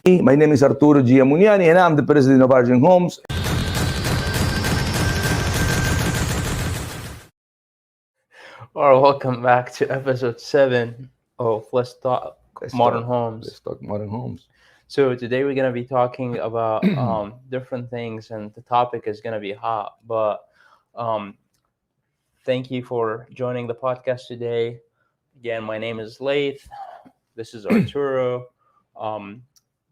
My name is Arturo Giammugnani, and I'm the president of Argent Homes. All right, welcome back to episode 7 of Let's Talk Let's Modern talk. Homes. Let's talk modern homes. So today we're gonna be talking about different things, and the topic is gonna be hot. But um, thank you for joining the podcast today. Again, my name is Layth. This is Arturo. Um,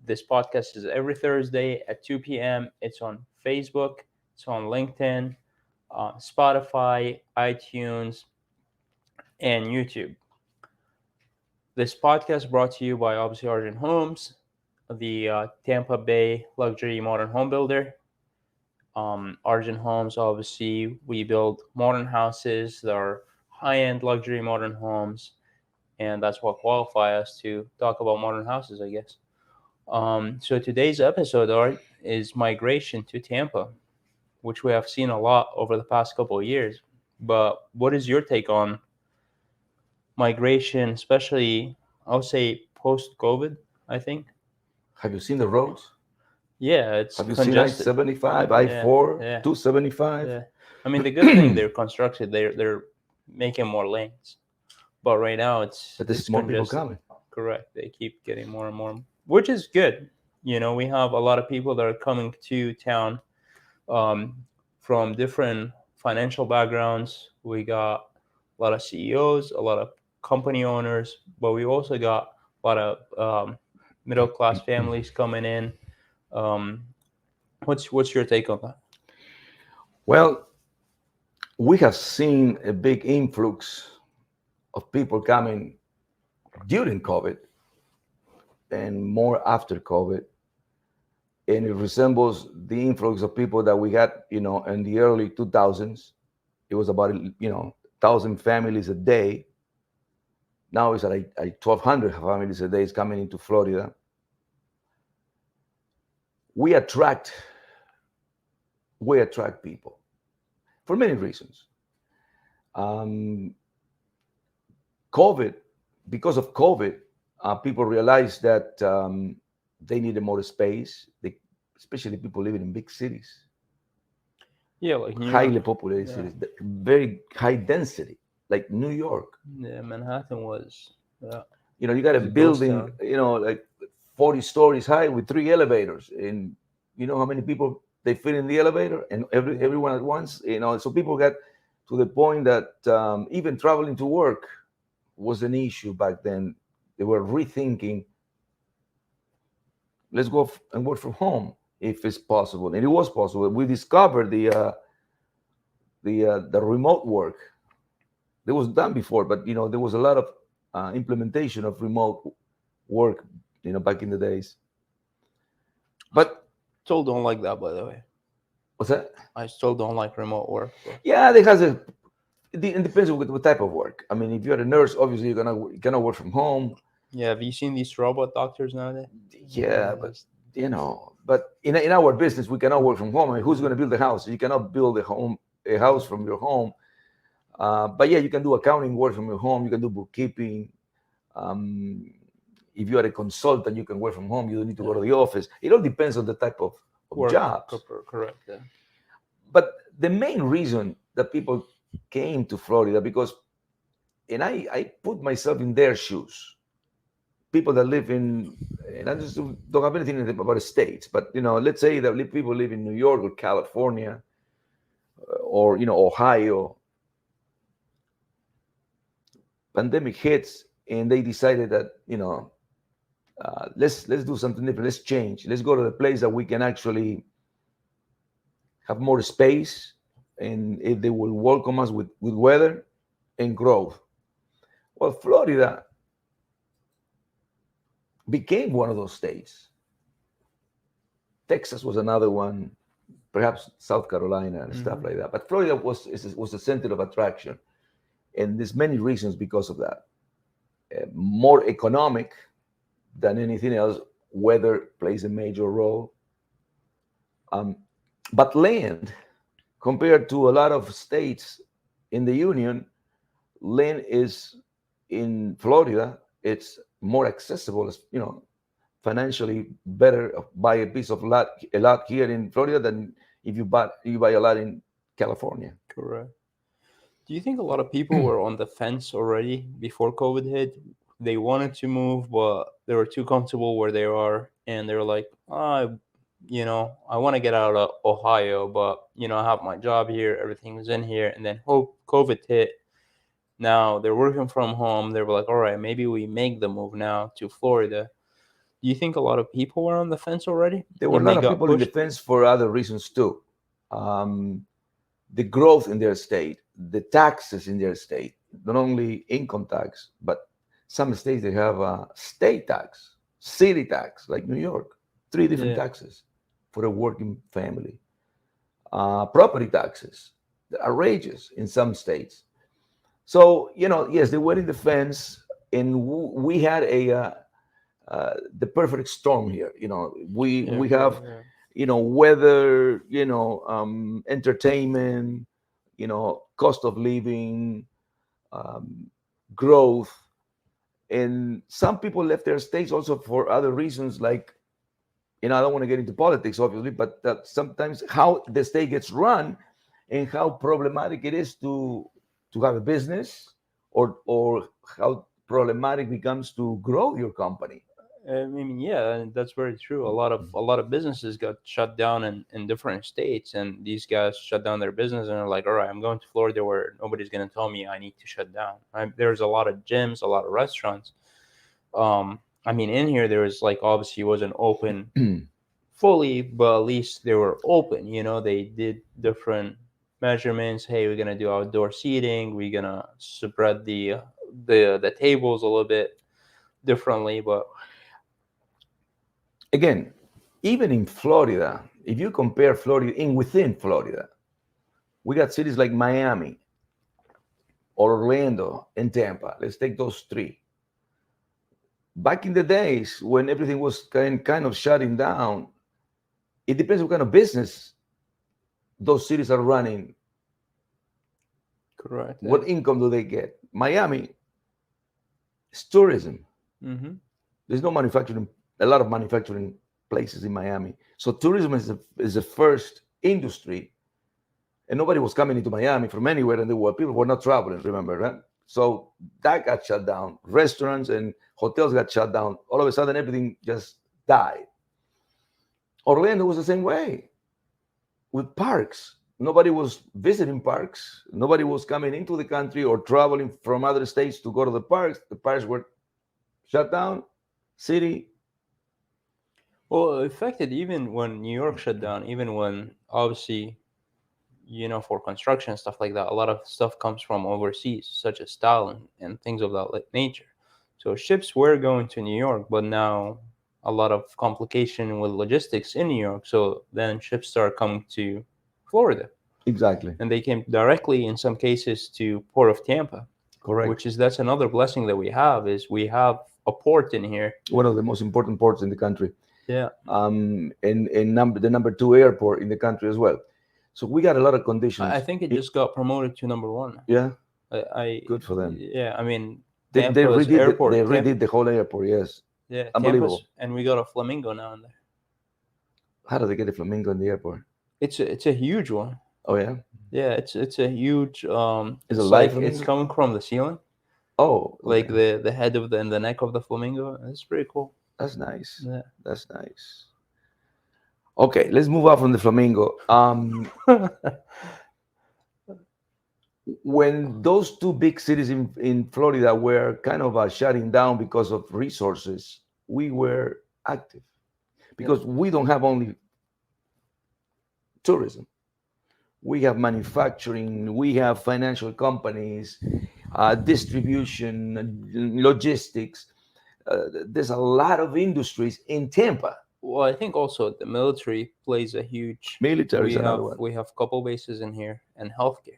this podcast is every Thursday at 2 p.m. It's on Facebook. It's on LinkedIn, Spotify, iTunes, and YouTube. This podcast brought to you by obviously Argent Homes, the Tampa Bay luxury modern home builder. Argent Homes, obviously, we build modern houses that are high-end luxury modern homes, and that's what qualifies us to talk about modern houses, I guess. So today's episode, Art, is migration to Tampa, which we have seen a lot over the past couple of years. But what is your take on migration, especially, I would say, post-COVID, I think? Have you seen the roads? Yeah, it's Have you seen congested. I-75, Yeah, I-4, yeah, 275? yeah. I mean, the good thing they're constructed. They're making more lanes, but right now But there's it's more people congested. coming. Correct. They keep getting more and more, which is good. We have a lot of people that are coming to town um, from different financial backgrounds. We got a lot of CEOs, a lot of company owners, but we also got a lot of middle class families coming in. Um, what's your take on that? Well, we have seen a big influx of people coming during COVID and more after COVID. And it resembles the influx of people that we had, in the early 2000s. It was about, 1,000 families a day. Now it's like 1,200 families a day is coming into Florida. We attract, we attract people for many reasons. Um, COVID, because of COVID, people realized that they needed more space. Especially people living in big cities, Yeah, like New highly York. populated Yeah, cities, very high density, like New York. yeah. Manhattan was. You got a It's a ghost building, town. like 40 stories high with 3 elevators, and you know how many people they fit in the elevator, and Yeah, everyone at once. So people got to the point that even traveling to work was an issue back then. They were rethinking, let's go and work from home if it's possible, and it was possible. We discovered the remote work. It was done before, but there was a lot of implementation of remote work, back in the days. But still don't like that, by the way. what's that? I still don't like remote work. But Yeah, it has it depends on what type of work. I mean, if you're a nurse, obviously you cannot work from home. yeah, have you seen these robot doctors nowadays? Yeah, but but in our business, we cannot work from home. I mean, who's going to build a house? You cannot build a house from your home. But yeah, you can do accounting work from your home. You can do bookkeeping. Um, if you are a consultant, you can work from home. You don't need to go to the office. It all depends on the type of Work, jobs. correct. Yeah. But the main reason that people came to Florida and I put myself in their shoes. People that live and I just don't have anything about the states, but let's say that people live in New York or California, or Ohio. Pandemic hits, and they decided that let's do something different. Let's change. Let's go to the place that we can actually have more space, and if they will welcome us with weather and growth. Well, Florida became one of those states. Texas was another one, perhaps South Carolina and stuff like that. But Florida was the center of attraction, and there's many reasons because of that. More economic than anything else. Weather plays a major role. Um, but land, compared to a lot of states in the union, land is in Florida. It's more accessible, as financially better buy a piece of lot a lot here in Florida than if you buy a lot in California. Correct. Do you think a lot of people were on the fence already before COVID hit? They wanted to move, but they were too comfortable where they are, and they were like, I want to get out of Ohio, but I have my job here, everything's in here, and then hope COVID hit. Now they're working from home. They were like, all right, maybe we make the move now to Florida. Do you think a lot of people were on the fence already There were a when lot they of got people in the pushed? fence for other reasons too. Um, the growth in their state, the taxes in their state, not only income tax, but some states they have a state tax, city tax, like New York, three different Yeah, taxes for a working family. Property taxes, they're outrageous in some states. So yes, they were in the fence, and we had the perfect storm here. yeah, We have correct. Yeah. weather, entertainment, cost of living, um, growth, and some people left their states also for other reasons, like I don't want to get into politics, obviously, but that sometimes how the state gets run and how problematic it is to have a business, or how problematic becomes to grow your company. I mean, yeah, and that's very true. A lot of businesses got shut down in different states, and these guys shut down their business and are like, "All right, I'm going to Florida where nobody's gonna tell me I need to shut down." There's a lot of gyms, a lot of restaurants. I mean, in here there was like obviously wasn't open fully, but at least they were open. They did different measurements. Hey, we're gonna do outdoor seating. We're gonna spread the tables a little bit differently, but Again, even in Florida, if you compare Florida in within Florida, we got cities like Miami, Orlando, and Tampa. Let's take those three. Back in the days when everything was kind of shutting down, it depends what kind of business those cities are running. correct. What income do they get? Miami is tourism. Mm-hmm. There's no manufacturing, a lot of manufacturing places in Miami. So tourism is the first industry, and nobody was coming into Miami from anywhere, and people were not traveling. Remember, right? So that got shut down. Restaurants and hotels got shut down. All of a sudden, everything just died. Orlando was the same way with parks. Nobody was visiting parks. Nobody was coming into the country or traveling from other states to go to the parks. The parks were shut down. City. Well, it affected even when New York shut down, even when obviously, for construction and stuff like that, a lot of stuff comes from overseas, such as style and things of that nature. So ships were going to New York, but now a lot of complication with logistics in New York. So then ships start coming to Florida, Exactly. and they came directly in some cases to Port of Tampa, Correct. which is that's another blessing that we have is we have a port in here. One of the most important ports in the country. Yeah. And the number two airport in the country as well. So we got a lot of I conditions. think it just got promoted to number one. Yeah, I good for them. yeah, I mean They Tampa's redid they airport, redid the whole airport. Yes, yeah, Tampa's, unbelievable. and we got a flamingo now in there. How do they get a flamingo in the airport? It's a huge one. Oh yeah, Yeah, it's a huge. it's a It's live like it's flamingo. coming from the ceiling, Oh, like okay, the head of the and the neck of the flamingo. It's pretty cool. that's nice. Yeah. That's nice. Okay, let's move on from the flamingo. When those two big cities in Florida were kind of shutting down because of resources, we were active Yeah. because we don't have only tourism. We have manufacturing, we have financial companies, distribution, logistics. There's a lot of industries in Tampa. Well, I think also the military plays a huge. Military is We another have one. we have couple bases in here and healthcare.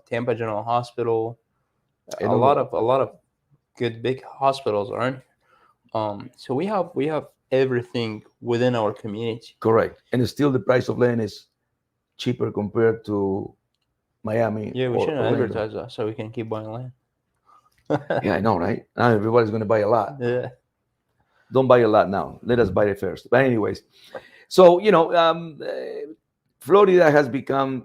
Tampa General Hospital. A Another lot one. of a lot of good big hospitals are in here. So we have everything within our community. Correct. And still the price of land is cheaper compared to Miami Yeah, we or shouldn't Orlando. advertise that so we can keep buying land. Yeah, I know, right? Now everybody's going to buy a lot. Yeah. Don't buy a lot now. Let us buy it first. But anyways, so Florida has become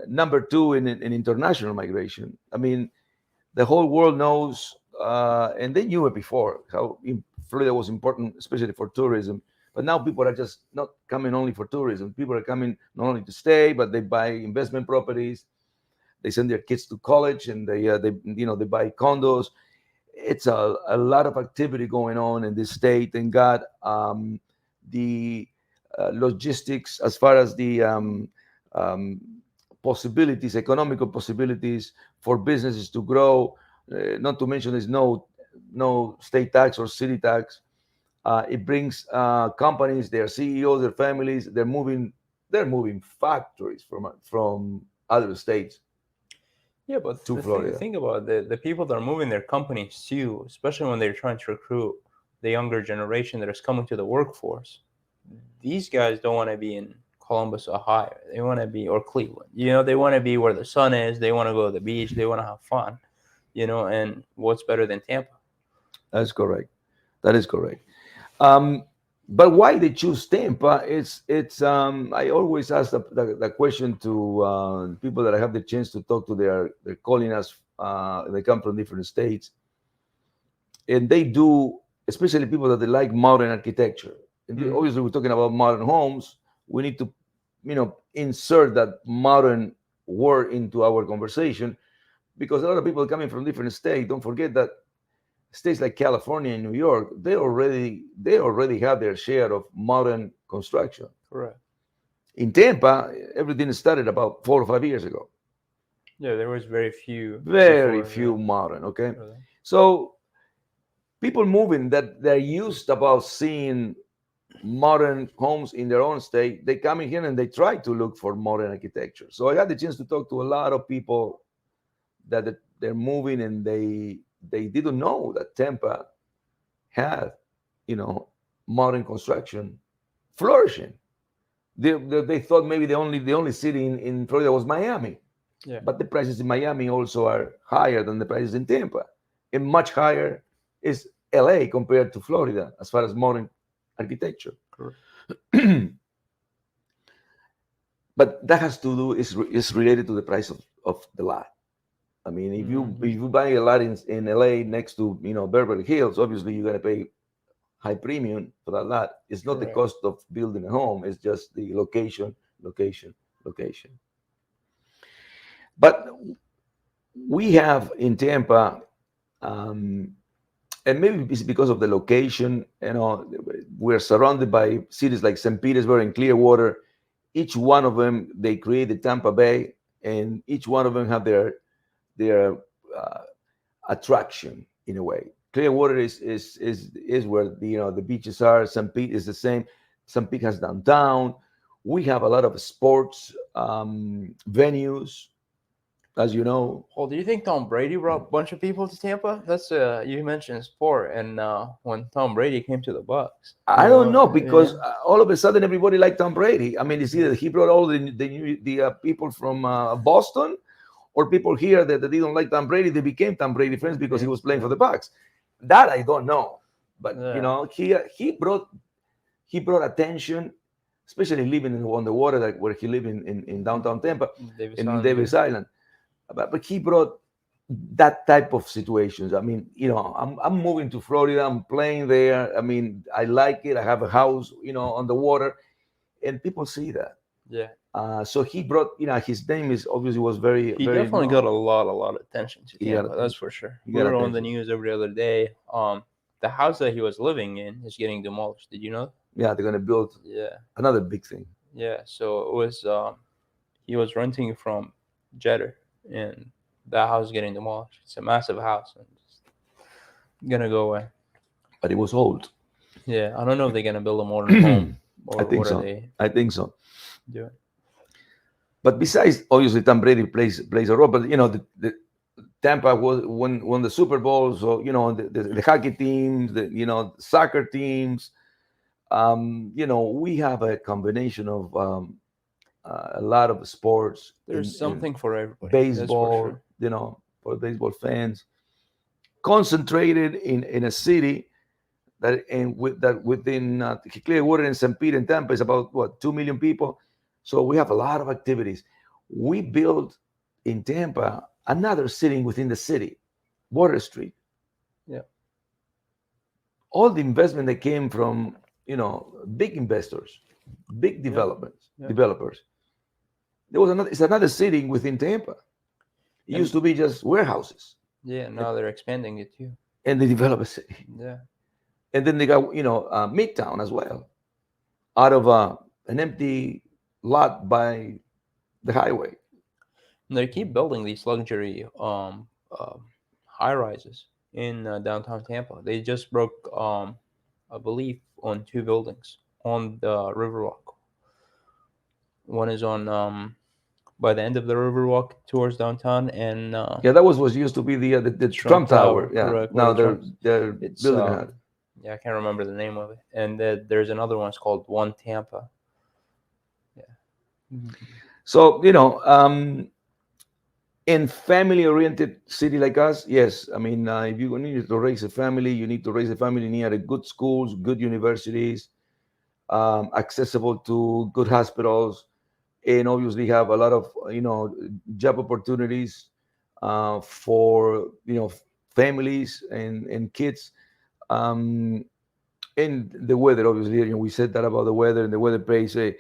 number two in international migration. I mean, the whole world knows, and they knew it before, how Florida was important, especially for tourism. But now people are just not coming only for tourism. People are coming not only to stay, but they buy investment properties. They send their kids to college, and they buy condos. It's a lot of activity going on in this state. Thank God. The logistics, as far as the um, possibilities, economical possibilities for businesses to grow. Not to mention, there's no state tax or city tax. It brings companies, their CEOs, their families. They're moving factories from other states Yeah, but to the thing, Florida. think about the people that are moving their companies too, especially when they're trying to recruit the younger generation that is coming to the workforce. These guys don't want to be in Columbus, Ohio. They want to be, or Cleveland. They want to be where the sun is. They want to go to the beach. They want to have fun. And what's better than Tampa? That's correct. That is correct. Um, but why they choose Tampa? It's. I always ask the question to people that I have the chance to talk to. They're calling us. They come from different states, and they do, especially people that they like modern architecture. And Mm-hmm. obviously, we're talking about modern homes. We need to, insert that modern word into our conversation, because a lot of people coming from different states. Don't forget that states like California and New York, they already have their share of modern construction. Correct. In Tampa, everything started about 4 or 5 years ago. Yeah, there was very few Very before. few modern. Okay, Really. so people moving that they're used about seeing modern homes in their own state, they come in here and they try to look for modern architecture. So I had the chance to talk to a lot of people that they're moving, and they didn't know that Tampa had, you know, modern construction flourishing. They thought maybe the only city in Florida was Miami, Yeah. but the prices in Miami also are higher than the prices in Tampa, and much higher is LA compared to Florida as far as modern architecture. Correct. But that has to do is related to the price of the lot. I mean, if you Mm-hmm. if you buy a lot in LA next to Beverly Hills, obviously you're gonna pay high premium for that lot. It's not the Correct. cost of building a home; it's just the location, location, location. But we have in Tampa, um, and maybe it's because of the location. We're surrounded by cities like St. Petersburg and Clearwater. Each one of them, they create the Tampa Bay, and each one of them have their uh, attraction in a way. Clearwater is where the beaches are. St. Pete is the same. St. Pete has downtown. We have a lot of sports venues, as you know. Well, do you think Tom Brady brought a bunch of people to Tampa? That's you mentioned sport, and when Tom Brady came to the Bucks, I don't know, yeah, because all of a sudden everybody liked Tom Brady. I mean, it's yeah, either he brought all the people from Boston, or people here that they don't like Tom Brady. They became Tom Brady fans because he was playing for the Bucks. That I don't know, but yeah, he brought attention, especially living on the water, like where he lived in downtown Tampa, Davis in Island, Davis Island. But he brought that type of situations. I mean, I'm moving to Florida. I'm playing there. I mean, I like it. I have a house, on the water, and people see that. yeah. So he brought, his name is obviously was very, He very definitely got known. a lot of attention to He got Tampa. That's attention. for sure. He We got were on the attention. news every other day. The house that he was living in is getting demolished. Did you know? Yeah, they're gonna build Yeah, another big thing. yeah. So it was he was renting from Jeter, and that house is getting demolished. It's a massive house, and it's gonna go away. But it was old. Yeah, I don't know if they're gonna build a modern home I or think what are so. they I think so. doing. But besides, obviously, Tom Brady plays a role. But the Tampa won the Super Bowl, so the hockey teams, the soccer teams. We have a combination of a lot of sports There's in something for everybody. That's for baseball. sure. For baseball fans, concentrated in a city that and with that within Clearwater and St. Pete and Tampa is about what 2 million people. So we have a lot of activities. We built in Tampa another city within the city, Water Street. Yeah. All the investment that came from big investors, big Yeah. Yeah. developers. There was another. It's another city within Tampa. It used And to be just warehouses, yeah, and, now they're expanding it too. and they developed a city. Yeah. And then they got Midtown as well, out of an empty lot by the highway. And they keep building these luxury high rises in downtown Tampa. They just broke I believe on two buildings on the Riverwalk. One is on by the end of the Riverwalk towards downtown, and Yeah, that was what used to be the Trump Trump Tower. Tower, Yeah, correct? Where now the they're Trumps. they're It's building that. yeah, I can't remember the name of it. And there's another one. It's called One Tampa. Yeah. Mhm. So in family-oriented city like us, yes. I mean, if you need to raise a family, you need to raise a family near a good schools, good universities, accessible to good hospitals, and obviously have a lot of job opportunities for families and kids. Um, and the weather, obviously, we said that about the weather, and the weather plays a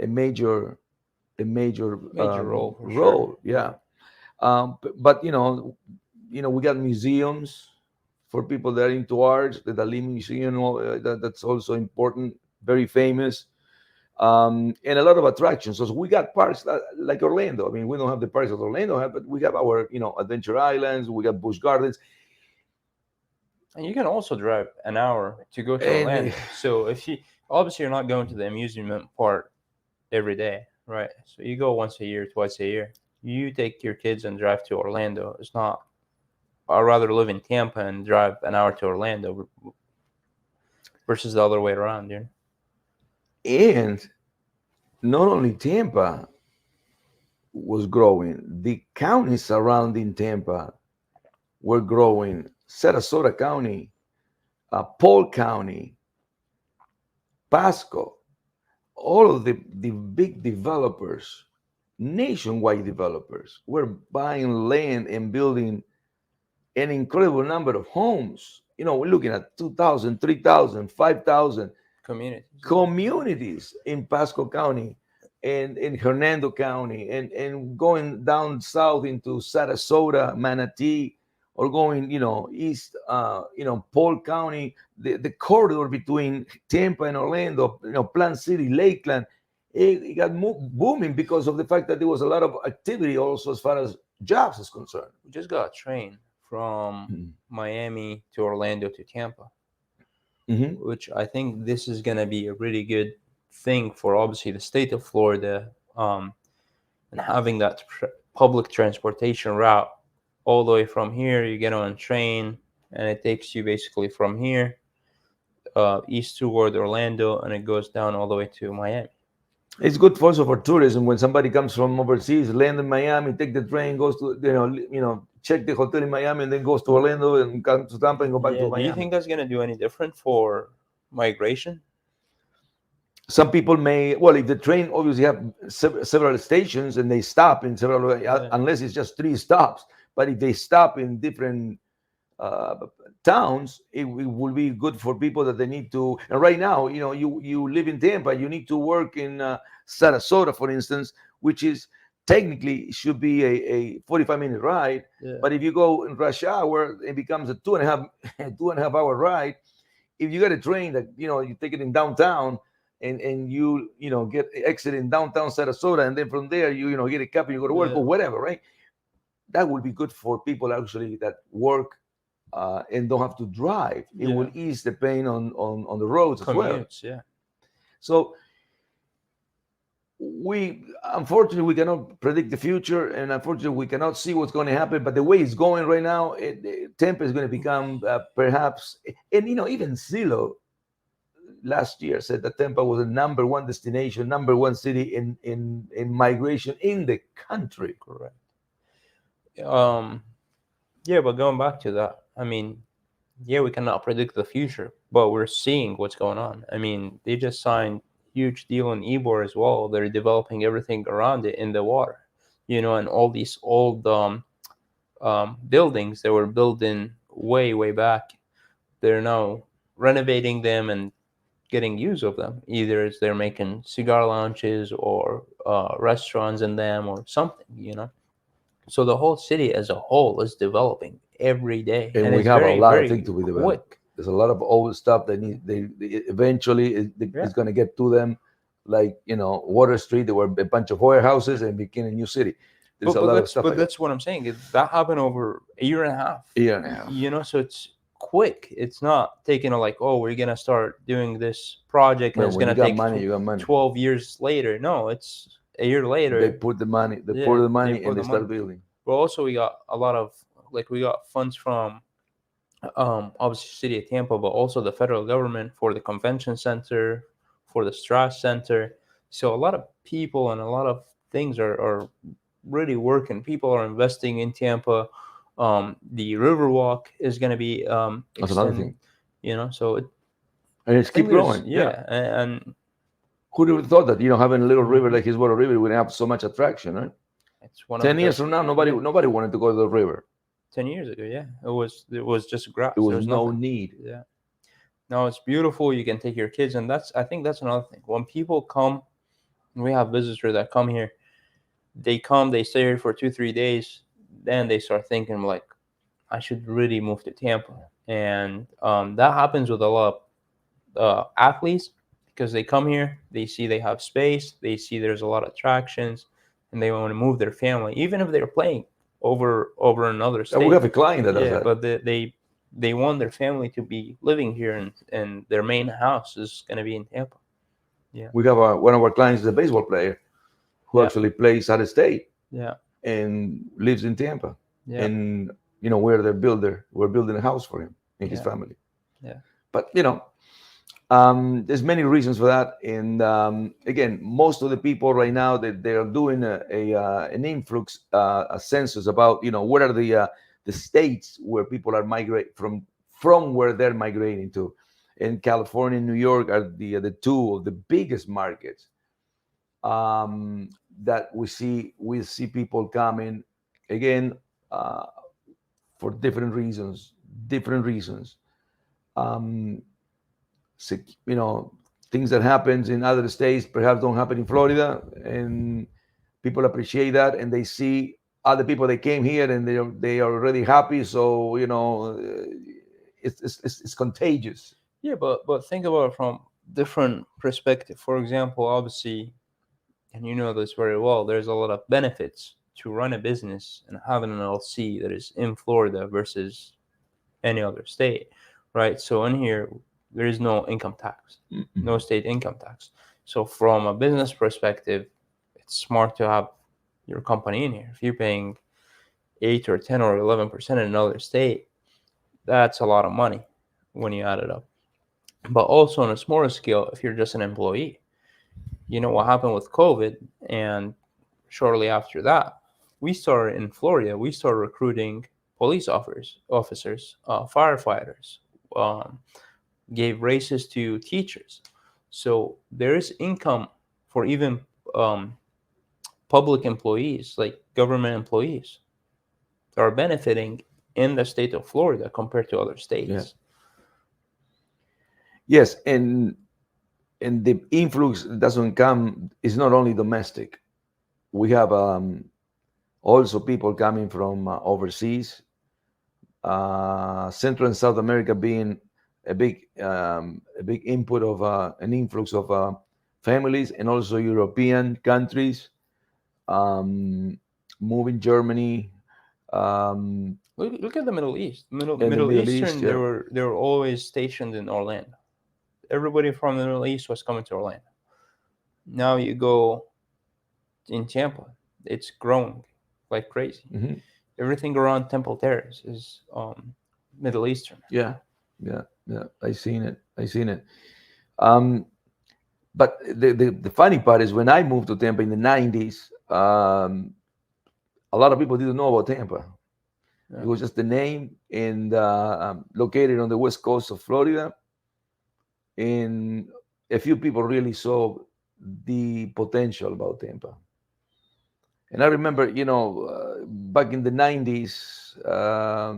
major Major role for sure. role. Yeah. Yeah. But we got museums for people that are into arts. The Dali Museum, that's also important, very famous, and a lot of attractions. So we got parks like Orlando. I mean, we don't have the parks that Orlando have, but we have our adventure islands. We got Busch Gardens, And you can also drive an hour to go to and Orlando. So if you obviously you're not going to the amusement park every day, right? So you go once a year, twice a year. You take your kids and drive to Orlando. It's not. I'd rather live in Tampa and drive an hour to Orlando versus the other way around, you know? and not only Tampa was growing, the counties surrounding Tampa were growing. Sarasota County, Polk County, Pasco, all of the big developers, nationwide developers, were buying land and building an incredible number of homes. We're looking at 2,000, 3,000, 5,000 Communities. communities in Pasco County and in Hernando County and going down south into Sarasota, Manatee, or going, east, Polk County, the corridor between Tampa and Orlando, Plant City, Lakeland, it got booming because of the fact that there was a lot of activity also as far as jobs is concerned. We just got a train from Miami to Orlando to Tampa, Mm-hmm. which I think this is going to be a really good thing for obviously the state of Florida, and having that public transportation route all the way from here. You get on a train and it takes you basically from here east toward Orlando, and it goes down all the way to Miami. It's good also for tourism when somebody comes from overseas, land in Miami, take the train, goes to check the hotel in Miami, and then goes to Orlando and come to Tampa and go back Yeah. to Do you Miami. think that's going to do any different for migration? Some people may, well, if the train obviously have several stations and they stop in several, unless it's just 3 stops, but if they stop in different uh, towns, it will be good for people that they need to. And right now, you live in Tampa, you need to work in Sarasota, for instance, which is technically should be a 45-minute ride. Yeah. But if you go in rush hour, it becomes a 2.5 hour ride. If you got a train that you take it in downtown and get exit in downtown Sarasota, and then from there get a cab and you go to work or whatever, right? That will be good for people actually that work and don't have to drive. It will ease the pain on the roads as well. Commutes, yeah. So we unfortunately we cannot predict the future, and unfortunately we cannot see what's going to happen. But the way it's going right now, Tampa is going to become perhaps, and even Zillow last year said that Tampa was the number one destination, number one city in migration in the country. Correct. Um, Yeah, but going back to that, I mean, yeah, we cannot predict the future, but we're seeing what's going on. I mean, they just signed huge deal in Ebor as well. They're developing everything around it in the water, and all these old buildings that were built in way back. They're now renovating them and getting use of them. Either it's they're making cigar lounges or restaurants in them or something. So the whole city as a whole is developing every day, And and we it's have a very lot of things very to be developed. quick. There's a lot of old stuff that eventually Yeah. it's going to get to them, like Water Street. There were a bunch of warehouses and became a new city. There's But a but lot of that's stuff but like that. that's what I'm saying. That happened over a year and a half. Year and a half. So it's quick. It's not taking like, oh, we're gonna start doing this project and Well, it's when you gonna got take money, you got money. 12 years later. No, it's a year They later. put the money. They Yeah, pour the they money pour and the they money. start building. But also we got a lot of like we got funds from obviously city of Tampa, but also the federal government for the convention center, for the Strass Center. So a lot of people and a lot of things are really working. People are investing in Tampa. The Riverwalk is going to be That's another extending. thing, So and I it's think keep there's growing. Yeah. yeah, and Who would have thought that having a little river mhm, like Hillsborough River would have so much attraction, right? it's one of 10 years the from now, yeah nobody wanted to go to the river. 10 years ago. Yeah, it was just It grass. There was was no nothing. need. Yeah. No, it's beautiful. You can take your kids, and I think that's another thing. When people come, we have visitors that come here. They come, they stay here for 2 3 days, then they start thinking like, I should really move to Tampa, and that happens with a lot of athletes because they come here, they see they have space, they see there's a lot of attractions, and they want to move their family, even if they're playing over another And we state. have a client that does Yeah, that. but they want their family to be living here, and their main house is gonna be in Tampa. Yeah, We have one of our clients is a baseball player who yeah, actually plays out of state yeah, and lives in Tampa. yeah, And we're their builder. We're building a house for him and his yeah, family. yeah, But there's many reasons for that. And again, most of the people right now that they are doing an influx, a census about what are the states where people are migrate from where they're migrating to. And California and New York are the two of the biggest markets that we see people coming again uh, for different reasons. Um, you know Things that happens in other states perhaps don't happen in Florida, and people appreciate that, and they see other people that came here and they are already happy. So it's contagious. yeah. But think about it from different perspective. For example, obviously, and you know this very well, there's a lot of benefits to run a business and having an LLC that is in Florida versus any other state, right? So in here, there is no income tax, no state income tax. So from a business perspective, it's smart to have your company in here. If you're paying 8 or 10 or 11% in another state, that's a lot of money when you add it up. But also on a smaller scale, if you're just an employee, you know what happened with COVID, and shortly after that, we started in Florida. We started recruiting police officers, firefighters, um, gave raises to teachers. So there is income for even um, public employees, like government employees, that are benefiting in the state of Florida compared to other Yeah. states. Yes, and the influx doesn't come. It's not only domestic. We have also people coming from overseas, Central and South America being a big input of an influx of families, and also European countries, um, moving Germany, um, Look at the Middle East. and the Middle Middle East. Eastern, they Yeah. were they were always stationed in Orlando. Everybody from the Middle East was coming to Orlando. Now you go in Tampa, it's growing like crazy. Hmm. Everything around Temple Terrace is Middle Eastern. Yeah, yeah, yeah. I seen it. Um, but the funny part is when I moved to Tampa in the '90s, a lot of people didn't know about Tampa. It Yeah. was just the name, and located on the west coast of Florida. And a few people really saw the potential about Tampa. And I remember, back in the 90s,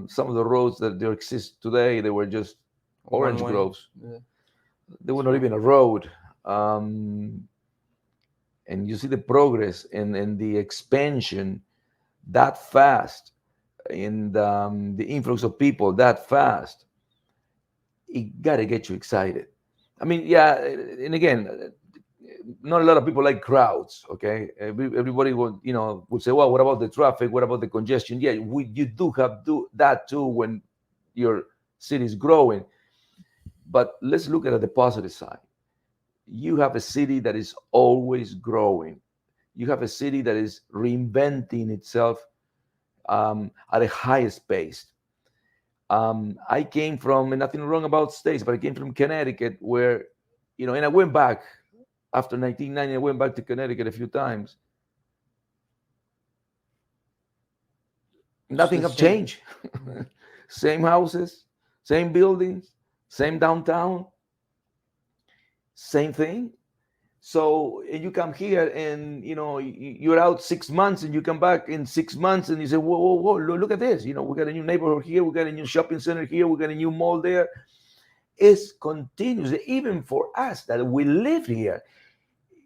some of the roads that there exist today, they were just One orange way. groves. Yeah. They were not So even a road. Um, and you see the progress and the expansion that fast, and the influx of people that fast, it got to get you excited. I mean, yeah, and again, not a lot of people like crowds. Okay, everybody would say, well, what about the traffic? What about the congestion? Yeah, you do have do that too when your city is growing. But let's look at the positive side. You have a city that is always growing. You have a city that is reinventing itself at the highest pace. I came from, and nothing wrong about states, but I came from Connecticut, where, and I went back after 1990. I went back to Connecticut a few times. it's Nothing the have same. changed. Same houses, same buildings, same downtown, same thing. So you come here, and you're out 6 months, and you come back in 6 months, and you say, whoa, whoa, whoa, look at this. We got a new neighborhood here, we got a new shopping center here, we got a new mall there. It's continuous, even for us that we live here.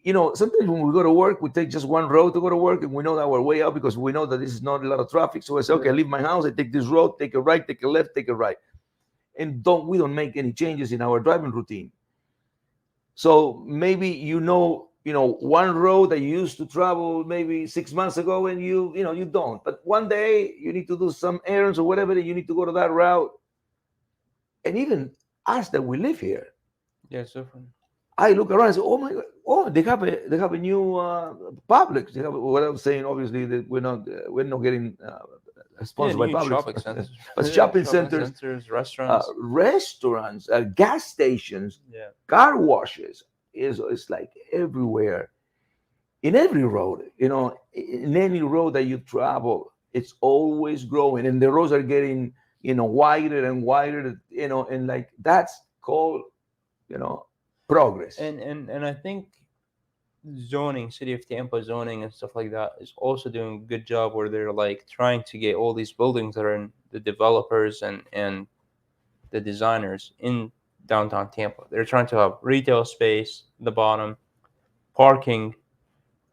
Sometimes when we go to work, we take just one road to go to work, and we know that we're way out because we know that this is not a lot of traffic. So I say, okay, I Yeah. leave my house, I take this road, take a right, take a left, take a right, and we don't make any changes in our driving routine. So maybe one road that you used to travel maybe 6 months ago, and you don't. But one day you need to do some errands or whatever, and you need to go to that route. And even us that we live here, Yeah, it's different. I look around and say, "Oh my God! Oh, they have a new Publix. They have what I'm saying. Obviously, that we're not getting Yeah, sponsored by new Publix, shopping centers. but Yeah, shopping shopping centers, centers, restaurants. restaurants, gas stations, Yeah. car washes is like everywhere, in every road. In any road that you travel, it's always growing, and the roads are getting wider and wider. And like that's called you know progress. And I think zoning, city of Tampa zoning and stuff like that is also doing a good job where they're like trying to get all these buildings that are in the developers and the designers in downtown Tampa. They're trying to have retail space at the bottom, parking,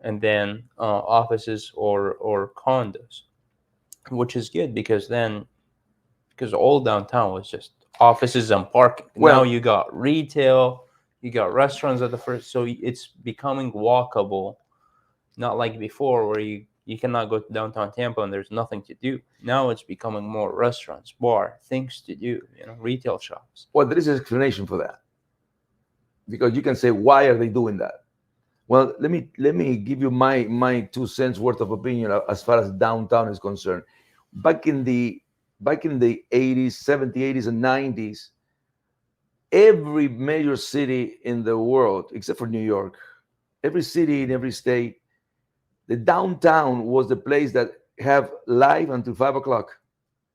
and then offices or condos, which is good because then because all downtown was just offices and parking. Now Well, you got retail, you got restaurants at the first, so it's becoming walkable. Not like before where you cannot go to downtown Tampa and there's nothing to do. Now it's becoming more restaurants, bar, things to do, retail shops. there is an explanation for that, because you can say, why are they doing that? Well, let me give you my 2 cents worth of opinion as far as downtown is concerned. Back in the back in the 80s, 70s, 80s, and 90s, every major city in the world, except for New York, every city in every state, the downtown was the place that have live until 5 o'clock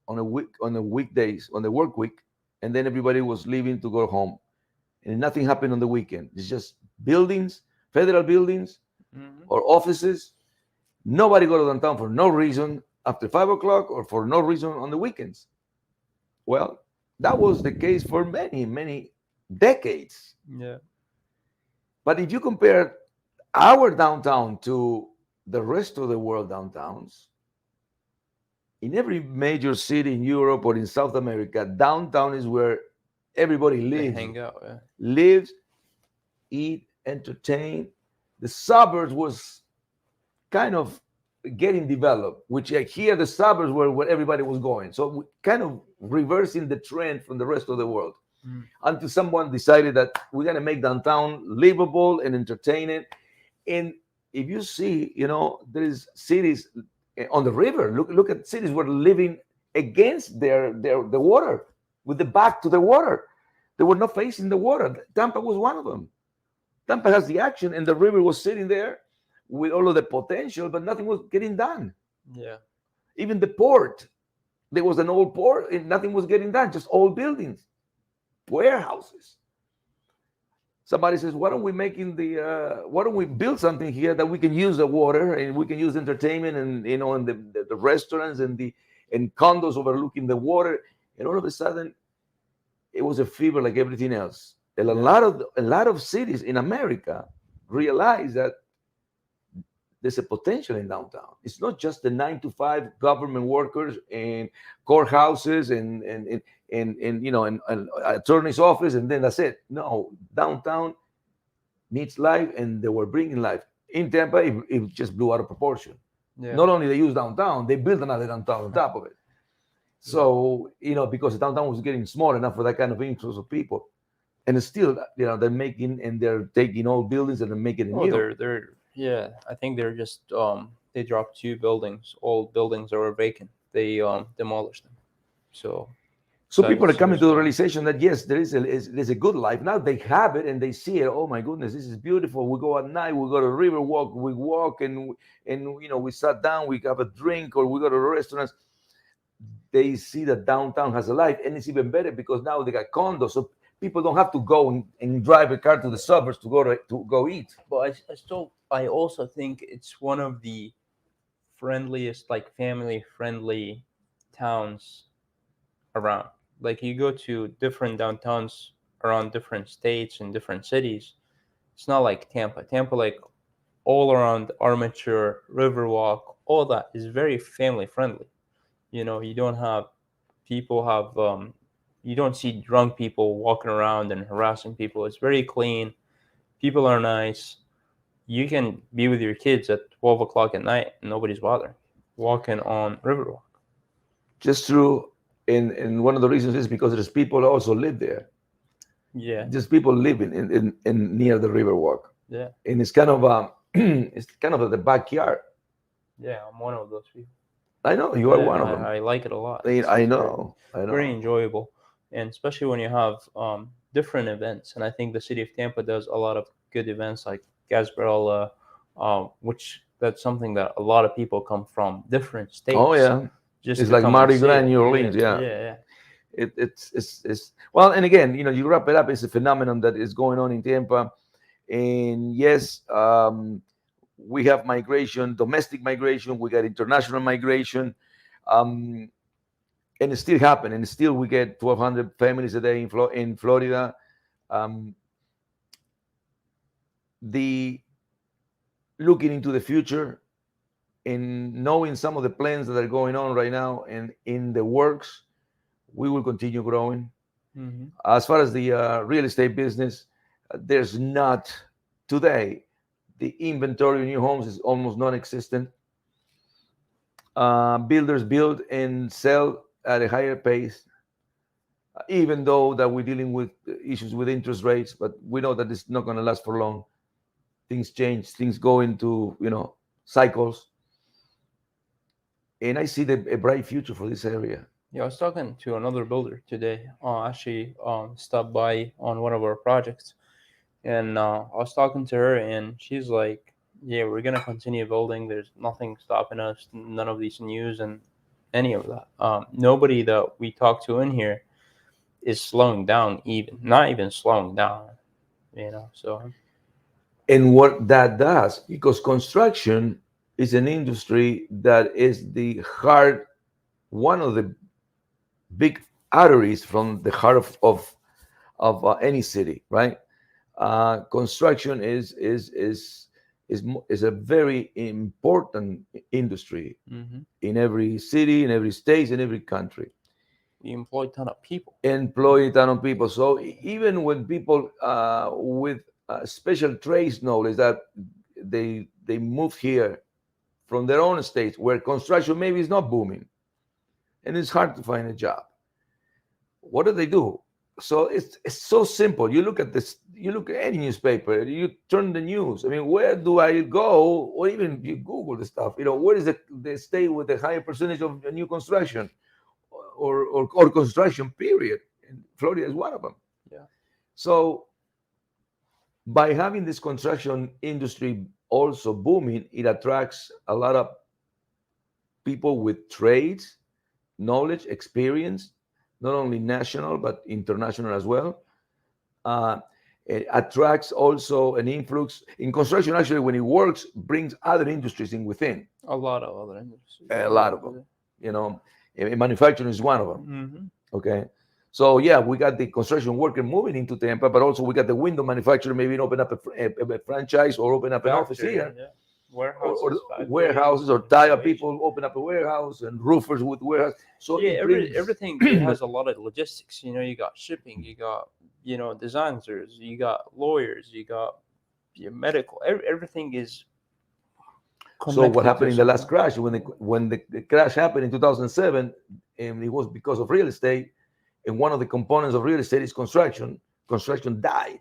on the weekdays, on the work week, and then everybody was leaving to go home, and nothing happened on the weekend. It's just buildings, federal buildings Mm-hmm. or offices. Nobody go to downtown for no reason after 5 o'clock or for no reason on the weekends. Well, that was the case for many, many decades. Yeah. But if you compare our downtown to the rest of the world downtowns, in every major city in Europe or in South America, downtown is where everybody They lives, hang out. Yeah. lives, eat, entertain. The suburbs was kind of getting developed, which here the suburbs were where everybody was going. So we kind of reversing the trend from the rest of the world, Mm. until someone decided that we're going to make downtown livable and entertaining. And if you see, there's cities on the river. Look at cities were living against the water, with the back to the water. They were not facing the water. Tampa was one of them. Tampa has the action, and the river was sitting there with all of the potential, but nothing was getting done. Yeah. Even the port. There was an old port and nothing was getting done, just old buildings, warehouses. Somebody says, why don't we build something here that we can use the water and we can use entertainment and and the restaurants and condos overlooking the water. And all of a sudden it was a fever like everything else. And Yeah. a lot of cities in America realize that there's a potential in downtown. It's not just the 9 to 5 government workers and courthouses and attorney's office, and then that's it. No, downtown needs life, and they were bringing life. In Tampa, it just blew out of proportion. Yeah. Not only they use downtown, they built another downtown on top of it. Yeah. So because downtown was getting small enough for that kind of influx of people, and it's still they're making and they're taking old buildings and they're making it Oh, new. they're yeah. I think they're just they dropped 2 buildings, old buildings that were vacant. They demolished them. So So people are so coming there's to the realization that yes, there's a good life. Now they have it and they see it. Oh my goodness, this is beautiful. We go at night, we go to river walk, we walk and we sat down, we have a drink or we go to restaurants. They see that downtown has a life, and it's even better because now they got condos, so people don't have to go and drive a car to the suburbs to go eat. but I also think it's one of the friendliest, like family friendly towns around. Like you go to different downtowns around different states and different cities. It's not like Tampa. Tampa, like all around Armature, Riverwalk, all that is very family friendly. You don't have people have you don't see drunk people walking around and harassing people. It's very clean. People are nice. You can be with your kids at 12 o'clock at night and nobody's bothering. Walking on Riverwalk. Just through, and one of the reasons is because there's people also live there. Yeah, Just people living in near the Riverwalk, yeah, and it's kind of it's kind of the backyard. yeah. I'm one of those people. I know you are Yeah, one of them. I like it a lot. I It's very know, I very know. enjoyable, and especially when you have different events. And I think the city of Tampa does a lot of good events like Gasparilla, which that's something that a lot of people come from different Oh states yeah, just it's to like come and Mardi see Gras in it. New Yeah, Orleans. Yeah, yeah, yeah. it's well, and again, you wrap it up. It's a phenomenon that is going on in Tampa, and yes, we have migration, domestic migration. We got international migration. Um, and it's still happening. And still, we get 1,200 families a day in Florida. Um, the looking into the future and knowing some of the plans that are going on right now and in the works, we will continue growing. Mm-hmm. As far as the real estate business, there's not today. The inventory of new homes is almost non-existent. Builders build and sell at a higher pace, even though that we're dealing with issues with interest rates, but we know that it's not going to last for long. Things change, things go into cycles, and I see a bright future for this area. Yeah, I was talking to another builder today. Actually, stopped by on one of our projects, and I was talking to her, and she's like, "Yeah, we're gonna continue building. There's nothing stopping us. None of these news and any of that. Nobody that we talk to in here is slowing down. Even not even slowing down. So And what that does, because construction is an industry that is the heart, one of the big arteries from the heart of any city, right? Construction is a very important industry hmm in every city, in every state, in every country. we employ a ton of people. Employ a ton of people. So even when people with special trades knowledge that they move here from their own states where construction maybe is not booming and it's hard to find a job, what do they do? So it's so simple. You look at this, you look at any newspaper, you turn the news. I mean, where do I go? Or even you Google the stuff. Where is the state with the higher percentage of new construction or construction period? And Florida is one of them. Yeah. So by having this construction industry also booming, it attracts a lot of people with trades, knowledge, experience, not only national but international as well. Uh, it attracts also an influx in construction. Actually, when it works, brings other industries in within. A lot of other industries. A Yeah. lot of them. You know, manufacturing is one of them. Mm-hmm. Okay. So yeah, we got the construction worker moving into Tampa, but also we got the window manufacturer maybe open up a franchise or open up an office Factory. here, Yeah. or Warehouses, factories, warehouses, or tire installation. people open up a warehouse, and roofers with warehouse. So Yeah, it brings everything it has a lot of logistics. You got shipping, you got designers, you got lawyers, you got your medical. Everything is so what connected happened to in the last something. crash when the crash happened in 2007, and it was because of real estate, and one of the components of real estate is construction died.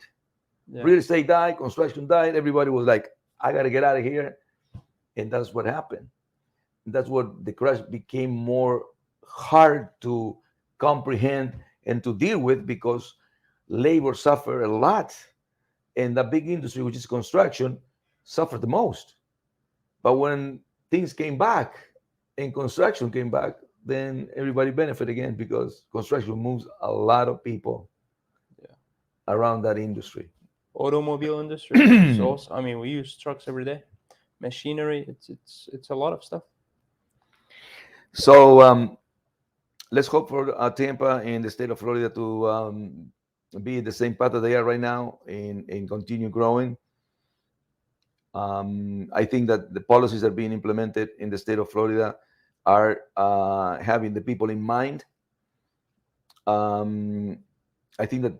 Yeah, Real estate died, construction died. Everybody was like, I got to get out of here. And that's what happened. That's what the crash became more hard to comprehend and to deal with, because labor suffered a lot. And the big industry, which is construction, suffered the most. But when things came back and construction came back, then everybody benefited again, because construction moves a lot of people yeah. around that industry. Automobile industry. It's also. I mean, we use trucks every day. Machinery. It's a lot of stuff. So let's hope for Tampa and the state of Florida to be the same path that they are right now, and continue growing. I think that the policies that are being implemented in the state of Florida are having the people in mind. Um, I think that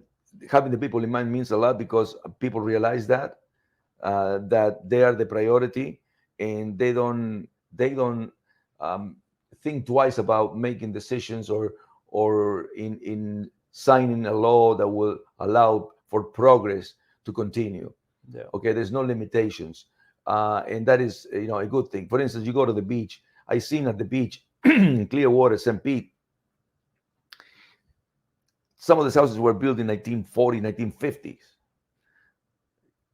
having the people in mind means a lot, because people realize that they are the priority, and they don't um, think twice about making decisions, or in signing a law that will allow for progress to continue. Yeah. Okay, there's no limitations, and that is a good thing. For instance, you go to the beach. I seen at the beach in Clearwater, St. Pete, some of the houses were built in 1940, 1950s.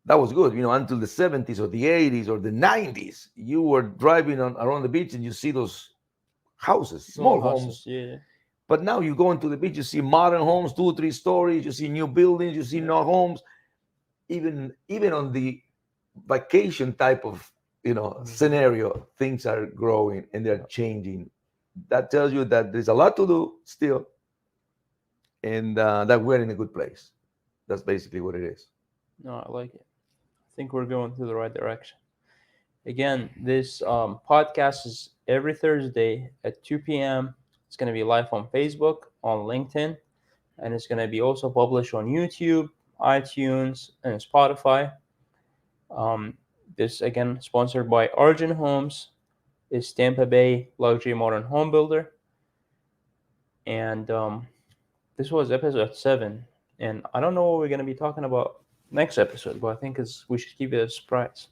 That was good, until the 70s or the 80s or the 90s. You were driving around the beach, and you see those houses, Small small houses. homes. Yeah. But now you go into the beach, you see modern homes, 2 or 3 stories. You see new buildings. You see Yeah. no homes. Even on the vacation type of Mhm. scenario, things are growing and they're Yeah. changing. That tells you that there's a lot to do still, and that we're in a good place. That's basically what it is. No, I like it. I think we're going through the right direction. Again, this podcast is every Thursday at 2 p.m. It's going to be live on Facebook, on LinkedIn, and it's going to be also published on YouTube, iTunes, and Spotify. Um, this, again, sponsored by Argent Homes, is Tampa Bay luxury modern home builder. And this was episode 7. And I don't know what we're going to be talking about next episode, but I think we should keep it a surprise.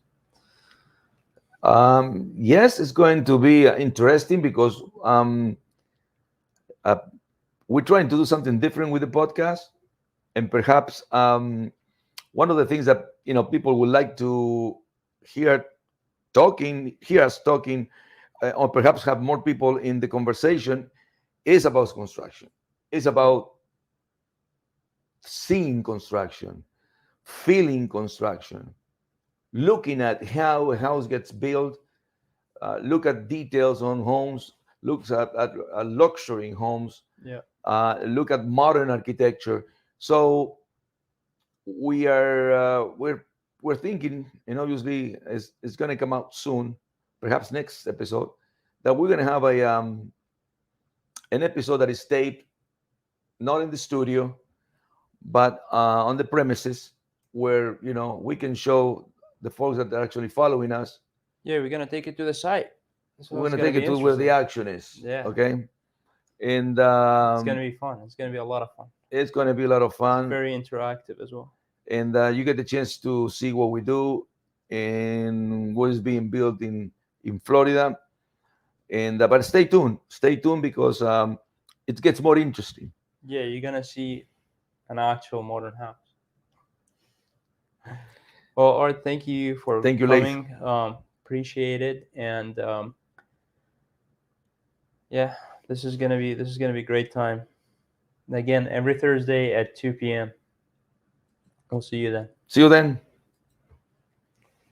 Yes, it's going to be interesting, because uh, we're trying to do something different with the podcast, and perhaps one of the things that people would like to hear hear us talking, or perhaps have more people in the conversation, is about construction. It's about seeing construction, feeling construction, looking at how a house gets built, look at details on homes, looks at luxury homes, Yeah. look at modern architecture. So we're thinking, and obviously it's going to come out soon, perhaps next episode, that we're going to have an episode that is taped, not in the studio, but on the premises, where we can show the folks that are actually following us. Yeah, we're going to take it to the site. So We're it's going to going to take be it to where the interesting. action is. Yeah. Okay. And It's going to be fun. It's going to be a lot of fun. it's going to be a lot of It's fun. very interactive as well. And you get the chance to see what we do and what is being built in Florida. And but stay tuned, because it gets more interesting. Yeah, you're going to see an actual modern house. Well, Art, thank you for Thank you, Layth. coming. Appreciate it. And yeah, This is gonna be a great time. Again, every Thursday at 2 p.m. We'll see you then. See you then.